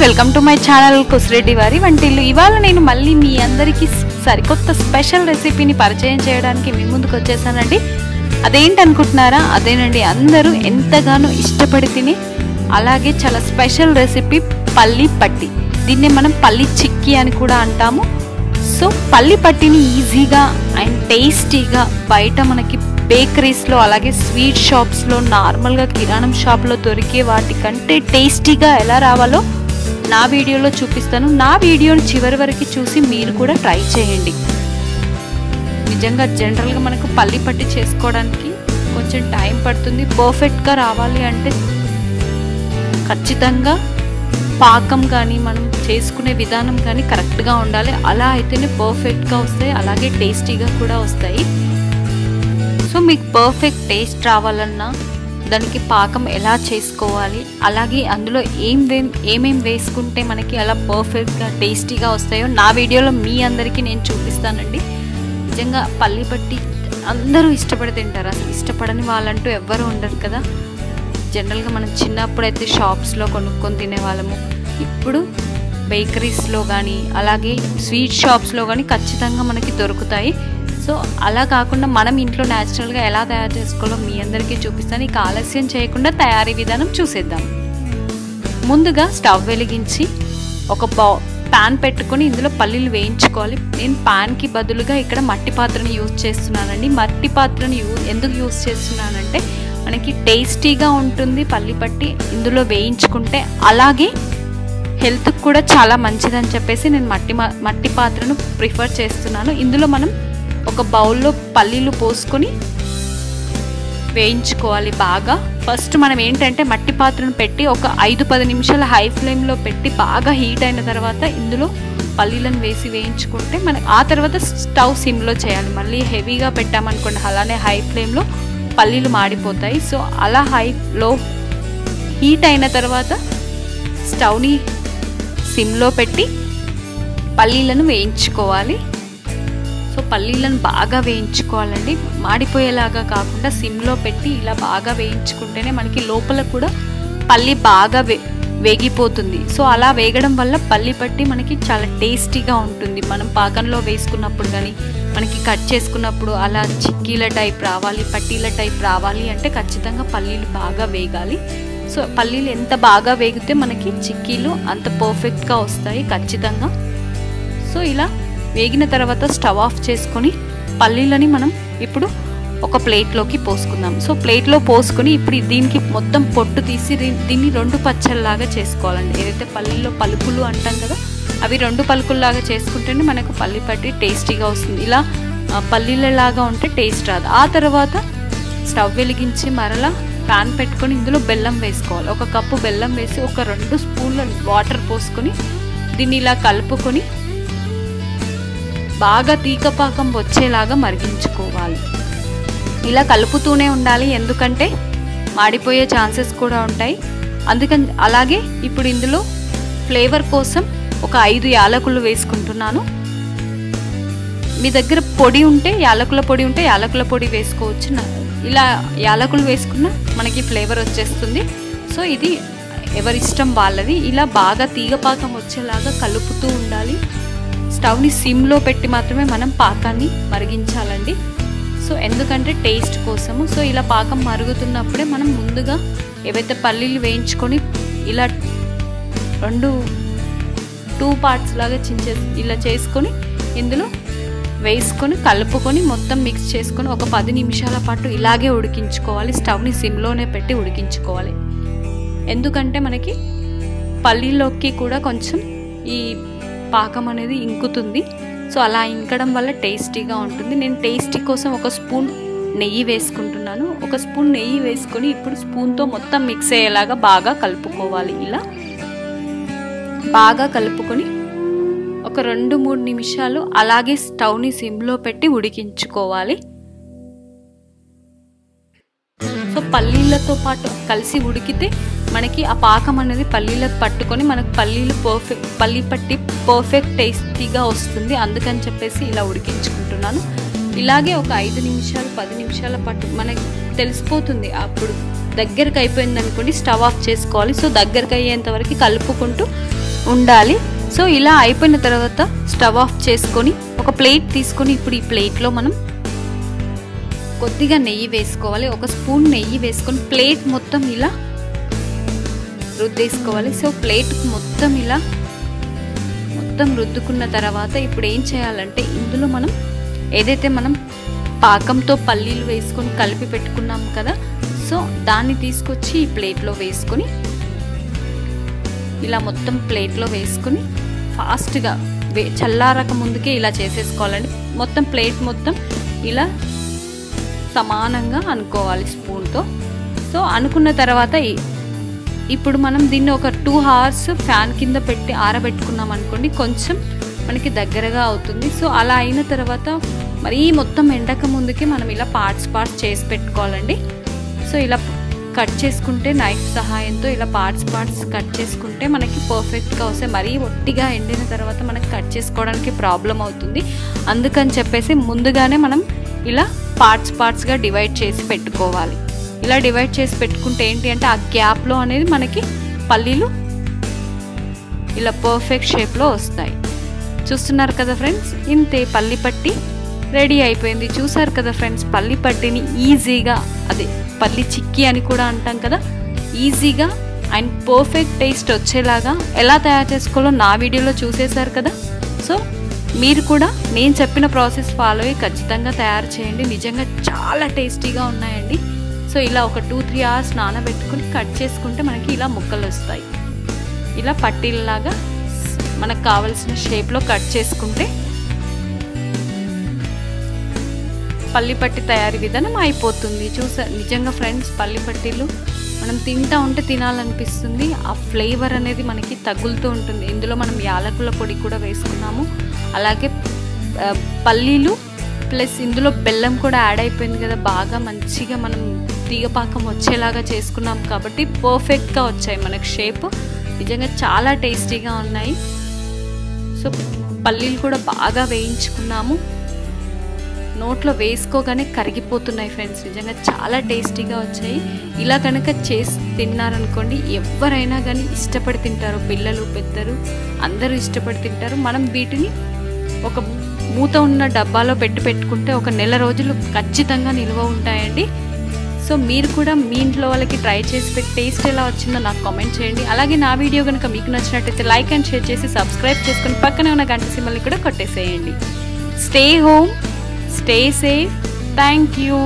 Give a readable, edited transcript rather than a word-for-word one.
Welcome to my channel Kusireddy వారి వంటిల్లు. ఇవాళ నేను మళ్ళీ మీ అందరికీ సరికొత్త స్పెషల్ రెసిపీని పరిచయం చేయడానికి మీ ముందుకు వచ్చేసానండి. అదేంటనుకుంటున్నారా? అదేనండి, అందరూ ఎంతగానో ఇష్టపడి తిని అలాగే చాలా స్పెషల్ రెసిపీ పల్లి పట్టి. దీన్ని మనం పల్లి చిక్కీ అని కూడా అంటాము. సో పల్లి పట్టిని ఈజీగా అండ్ టేస్టీగా బయట మనకి బేకరీస్లో అలాగే స్వీట్ షాప్స్లో నార్మల్గా కిరాణం షాప్లో దొరికే వాటికంటే టేస్టీగా ఎలా రావాలో నా వీడియోలో చూపిస్తాను. నా వీడియోని చివరి వరకు చూసి మీరు కూడా ట్రై చేయండి. నిజంగా జనరల్గా మనకు పల్లి పట్టి చేసుకోవడానికి కొంచెం టైం పడుతుంది. పర్ఫెక్ట్గా రావాలి అంటే ఖచ్చితంగా పాకం కానీ మనం చేసుకునే విధానం కానీ కరెక్ట్గా ఉండాలి. అలా అయితేనే పర్ఫెక్ట్గా వస్తాయి, అలాగే టేస్టీగా కూడా వస్తాయి. సో మీకు పర్ఫెక్ట్ టేస్ట్ రావాలన్నా దానికి పాకం ఎలా చేసుకోవాలి, అలాగే అందులో ఏమేం వేసుకుంటే మనకి అలా పర్ఫెక్ట్గా టేస్టీగా వస్తాయో నా వీడియోలో మీ అందరికీ నేను చూపిస్తానండి. నిజంగా పల్లి పట్టి అందరూ ఇష్టపడి తింటారు. అసలు ఇష్టపడని వాళ్ళంటూ ఎవ్వరూ ఉండరు కదా. జనరల్గా మనం చిన్నప్పుడు అయితే షాప్స్లో కొనుక్కొని తినేవాళ్ళము. ఇప్పుడు బేకరీస్లో కానీ అలాగే స్వీట్ షాప్స్లో కానీ ఖచ్చితంగా మనకి దొరుకుతాయి. సో అలా కాకుండా మనం ఇంట్లో న్యాచురల్గా ఎలా తయారు చేసుకోవాలో మీ అందరికీ చూపిస్తాను. ఇక ఆలస్యం చేయకుండా తయారీ విధానం చూసేద్దాం. ముందుగా స్టవ్ వెలిగించి ఒక ప్యాన్ పెట్టుకొని ఇందులో పల్లీలు వేయించుకోవాలి. నేను ప్యాన్కి బదులుగా ఇక్కడ మట్టి పాత్రని యూజ్ చేస్తున్నానండి. మట్టి పాత్రని ఎందుకు యూజ్ చేస్తున్నానంటే మనకి టేస్టీగా ఉంటుంది పల్లి పట్టి ఇందులో వేయించుకుంటే, అలాగే హెల్త్కి కూడా చాలా మంచిదని చెప్పేసి నేను మట్టి పాత్రను ప్రిఫర్ చేస్తున్నాను. ఇందులో మనం ఒక బౌల్లో పల్లీలు పోసుకొని వేయించుకోవాలి బాగా. ఫస్ట్ మనం ఏంటంటే మట్టి పాత్రను పెట్టి ఒక 5-10 నిమిషాలు హై ఫ్లేమ్లో పెట్టి బాగా హీట్ అయిన తర్వాత ఇందులో పల్లీలను వేసి వేయించుకుంటే ఆ తర్వాత స్టవ్ సిమ్లో చేయాలి. మళ్ళీ హెవీగా పెట్టామనుకోండి అలానే హై ఫ్లేమ్లో పల్లీలు మాడిపోతాయి. సో అలా హైలో హీట్ అయిన తర్వాత స్టవ్ని సిమ్లో పెట్టి పల్లీలను వేయించుకోవాలి. సో పల్లీలను బాగా వేయించుకోవాలండి, మాడిపోయేలాగా కాకుండా సిమ్లో పెట్టి ఇలా బాగా వేయించుకుంటేనే మనకి లోపల కూడా పల్లి బాగా వేగిపోతుంది. సో అలా వేగడం వల్ల పల్లి పట్టి మనకి చాలా టేస్టీగా ఉంటుంది. మనం పాకంలో వేసుకున్నప్పుడు కానీ మనకి కట్ చేసుకున్నప్పుడు అలా చిక్కీల టైప్ రావాలి, పట్టీల టైప్ రావాలి అంటే ఖచ్చితంగా పల్లీలు బాగా వేగాలి. సో పల్లీలు ఎంత బాగా వేగితే మనకి చిక్కీలు అంత పర్ఫెక్ట్గా వస్తాయి ఖచ్చితంగా. సో ఇలా వేగిన తర్వాత స్టవ్ ఆఫ్ చేసుకొని పల్లీలని మనం ఇప్పుడు ఒక ప్లేట్లోకి పోసుకుందాం. సో ప్లేట్లో పోసుకొని ఇప్పుడు దీనికి మొత్తం పొట్టు తీసి దీన్ని 2 పచ్చల్లాగా చేసుకోవాలండి. ఏదైతే పల్లీలో పలుకులు అంటాం కదా, అవి 2 పలుకుల్లాగా చేసుకుంటేనే మనకు పల్లి పట్టి టేస్టీగా వస్తుంది. ఇలా పల్లీలలాగా ఉంటే టేస్ట్ రాదు. ఆ తర్వాత స్టవ్ వెలిగించి మరలా ప్యాన్ పెట్టుకొని ఇందులో బెల్లం వేసుకోవాలి. 1 కప్పు బెల్లం వేసి ఒక 2 స్పూన్ల వాటర్ పోసుకొని దీన్ని ఇలా కలుపుకొని బాగా తీగపాకం వచ్చేలాగా మరిగించుకోవాలి. ఇలా కలుపుతూనే ఉండాలి, ఎందుకంటే మాడిపోయే ఛాన్సెస్ కూడా ఉంటాయి. అందుకని అలాగే ఇప్పుడు ఇందులో ఫ్లేవర్ కోసం ఒక 5 యాలకులు వేసుకుంటున్నాను. మీ దగ్గర పొడి ఉంటే యాలకుల పొడి ఉంటే యాలకుల పొడి వేసుకోవచ్చు. ఇలా యాలకులు వేసుకున్న మనకి ఫ్లేవర్ వచ్చేస్తుంది. సో ఇది ఎవరిష్టం వాళ్ళది. ఇలా బాగా తీగపాకం వచ్చేలాగా కలుపుతూ ఉండాలి. స్టవ్ని సిమ్లో పెట్టి మాత్రమే మనం పాకాన్ని మరిగించాలండి. సో ఎందుకంటే టేస్ట్ కోసము. సో ఇలా పాకం మరుగుతున్నప్పుడే మనం ముందుగా ఏవైతే పల్లీలు వేయించుకొని ఇలా 2 పార్ట్స్ లాగా ఇలా చేసుకొని ఇందులో వేసుకొని కలుపుకొని మొత్తం మిక్స్ చేసుకొని ఒక 10 నిమిషాల పాటు ఇలాగే ఉడికించుకోవాలి. స్టవ్ని సిమ్లోనే పెట్టి ఉడికించుకోవాలి. ఎందుకంటే మనకి పల్లీలోకి కూడా కొంచెం ఈ పాకం అనేది ఇంకుతుంది. సో అలా ఇంకడం వల్ల టేస్టీగా ఉంటుంది. నేను టేస్టీ కోసం 1 స్పూన్ నెయ్యి వేసుకుంటున్నాను. 1 స్పూన్ నెయ్యి వేసుకొని ఇప్పుడు స్పూన్తో మొత్తం మిక్స్ అయ్యేలాగా బాగా కలుపుకోవాలి. ఇలా బాగా కలుపుకొని ఒక 2-3 నిమిషాలు అలాగే స్టవ్ని సిమ్లో పెట్టి ఉడికించుకోవాలి. సో పల్లీలతో పాటు కలిసి ఉడికితే మనకి ఆ పాకం అనేది పల్లీలకు పట్టుకొని మనకు పల్లి పట్టి పర్ఫెక్ట్ టేస్టీగా వస్తుంది. అందుకని చెప్పేసి ఇలా ఉడికించుకుంటున్నాను. ఇలాగే ఒక 5 నిమిషాలు 10 నిమిషాల పాటు మనకి తెలిసిపోతుంది. అప్పుడు దగ్గరికి అయిపోయింది అనుకోండి స్టవ్ ఆఫ్ చేసుకోవాలి. సో దగ్గరికి అయ్యేంత వరకు కలుపుకుంటూ ఉండాలి. సో ఇలా అయిపోయిన తర్వాత స్టవ్ ఆఫ్ చేసుకొని ఒక ప్లేట్ తీసుకొని ఇప్పుడు ఈ ప్లేట్లో మనం కొద్దిగా నెయ్యి వేసుకోవాలి. ఒక స్పూన్ నెయ్యి వేసుకొని ప్లేట్ మొత్తం ఇలా రుద్దేసుకోవాలి. సో ప్లేట్ మొత్తం ఇలా రుద్దుకున్న తర్వాత ఇప్పుడు ఏం చేయాలంటే ఇందులో మనం ఏదైతే మనం పాకంతో పల్లీలు వేసుకొని కలిపి పెట్టుకున్నాం కదా, సో దాన్ని తీసుకొచ్చి ఈ ప్లేట్లో వేసుకొని ఇలా మొత్తం ప్లేట్లో వేసుకొని ఫాస్ట్గా చల్లారక ముందుకే ఇలా చేసేసుకోవాలండి. మొత్తం ప్లేట్ మొత్తం ఇలా సమానంగా అనుకోవాలి స్పూన్తో. సో అనుకున్న తర్వాత ఇప్పుడు మనం దీన్ని ఒక 2 hours ఫ్యాన్ కింద పెట్టి ఆరబెట్టుకున్నాం అనుకోండి, కొంచెం మనకి దగ్గరగా అవుతుంది. సో అలా అయిన తర్వాత మరీ మొత్తం ఎండక ముందుకే మనం ఇలా పార్ట్స్ చేసి పెట్టుకోవాలండి. సో ఇలా కట్ చేసుకుంటే నైఫ్ సహాయంతో ఇలా పార్ట్స్ కట్ చేసుకుంటే మనకి పర్ఫెక్ట్గా వస్తాయి. మరీ ఒట్టిగా ఎండిన తర్వాత మనకి కట్ చేసుకోవడానికి ప్రాబ్లం అవుతుంది. అందుకని చెప్పేసి ముందుగానే మనం ఇలా పార్ట్స్గా డివైడ్ చేసి పెట్టుకోవాలి. ఇలా డివైడ్ చేసి పెట్టుకుంటే ఏంటి అంటే ఆ గ్యాప్లో అనేది మనకి పల్లీలు ఇలా పర్ఫెక్ట్ షేప్లో వస్తాయి. చూస్తున్నారు కదా ఫ్రెండ్స్, ఇంతే పల్లి పట్టి రెడీ అయిపోయింది. చూసారు కదా ఫ్రెండ్స్, పల్లి పట్టిని ఈజీగా, అదే పల్లి చిక్కీ అని కూడా అంటాం కదా, ఈజీగా అండ్ పర్ఫెక్ట్ టేస్ట్ వచ్చేలాగా ఎలా తయారు చేసుకోవాలో నా వీడియోలో చూసేశారు కదా. సో మీరు కూడా నేను చెప్పిన ప్రాసెస్ ఫాలో అయ్యి ఖచ్చితంగా తయారు చేయండి. నిజంగా చాలా టేస్టీగా ఉన్నాయండి. సో ఇలా ఒక 2-3 hours నానబెట్టుకుని కట్ చేసుకుంటే మనకి ఇలా ముక్కలు వస్తాయి. ఇలా పట్టీలలాగా మనకు కావాల్సిన షేప్లో కట్ చేసుకుంటే పల్లి పట్టి తయారీ విధానం అయిపోతుంది. నిజంగా ఫ్రెండ్స్, పల్లి పట్టీలు మనం తింటా ఉంటే తినాలనిపిస్తుంది. ఆ ఫ్లేవర్ అనేది మనకి తగులుతూ ఉంటుంది. ఇందులో మనం యాలకుల పొడి కూడా వేసుకున్నాము. అలాగే పల్లీలు ప్లస్ ఇందులో బెల్లం కూడా యాడ్ అయిపోయింది కదా, బాగా మంచిగా మనం తీగపాకం వచ్చేలాగా చేసుకున్నాం కాబట్టి పర్ఫెక్ట్గా వచ్చాయి మనకి షేప్. నిజంగా చాలా టేస్టీగా ఉన్నాయి. సో పల్లీలు కూడా బాగా వేయించుకున్నాము. నోట్లో వేసుకోగానే కరిగిపోతున్నాయి ఫ్రెండ్స్. నిజంగా చాలా టేస్టీగా వచ్చాయి. ఇలా కనుక చేసి తిన్నారనుకోండి, ఎవరైనా కానీ ఇష్టపడి తింటారు. పిల్లలు పెద్దలు అందరూ ఇష్టపడి తింటారు. మనం వీటిని ఒక మూత ఉన్న డబ్బాలో పెట్టుకుంటే ఒక 1 నెల రోజులు ఖచ్చితంగా నిల్వ ఉంటాయండి. సో మీరు కూడా మీ ఇంట్లో వాళ్ళకి ట్రై చేసి టేస్ట్ ఎలా వచ్చిందో నాకు కామెంట్ చేయండి. అలాగే నా వీడియో కనుక మీకు నచ్చినట్టయితే లైక్ అండ్ షేర్ చేసి సబ్స్క్రైబ్ చేసుకుని పక్కనే ఉన్న గంట సింబల్ని కూడా కొట్టేసేయండి. Stay home, stay safe. Thank you.